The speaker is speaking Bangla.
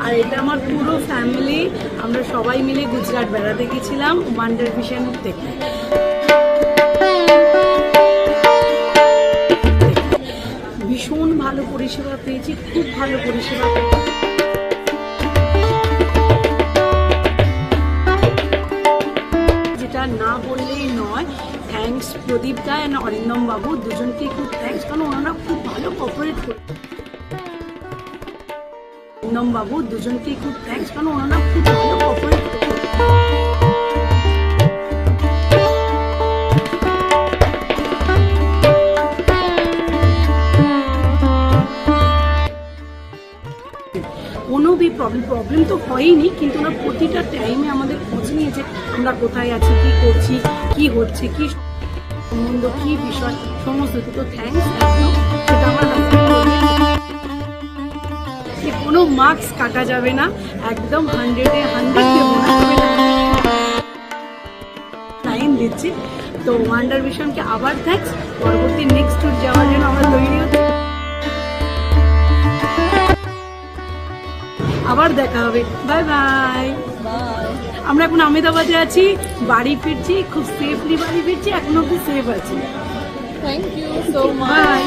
আর এটা আমার পুরো ফ্যামিলি, আমরা সবাই মিলে গুজরাট বেড়াতে গেছিলাম ওয়ান্ডার ভিশন থেকে। ভীষণ ভালো পরিষেবা পেয়েছি, খুব ভালো পরিষেবা পেয়েছি। যেটা না বললেই নয়, থ্যাঙ্কস প্রদীপ দা অ্যান্ড অরিন্দম বাবু, দুজনকে খুব থ্যাঙ্কস, কারণ ওনারা খুব ভালো কোঅপারেট করে। অরিন্দম বাবু দুজনকে খুব থ্যাঙ্কস, কারণ ওনারা খুব ভালো কোঅপারেট করে। কোনো প্রবলেম তো হয়নি, কিন্তু ওরা প্রতিটা টাইমে আমাদের খোঁজ নিয়েছে আমরা কোথায় আছি, কি করছি, কি হচ্ছে, কি সম্বন্ধ, কি বিষয়, সমস্ত। তো থ্যাঙ্কস একদম। সেটা আমার কোনো মার্কস কাটা যাবে না, একদম 100-এ 100 দেবো না, টাইম দিচ্ছি। তো ওয়ান্ডার ভিশনকে আবার থ্যাঙ্কস। পরবর্তী নেক্সট ট্যুর যাওয়ার জন্য আমরা তৈরি হতে, আবার দেখা হবে। Bye bye. আমরা এখন আহমেদাবাদে আছি, বাড়ি ফিরছি, খুব সেফলি বাড়ি ফিরছি, এখনো খুব সেফ আছি। Thank you so much.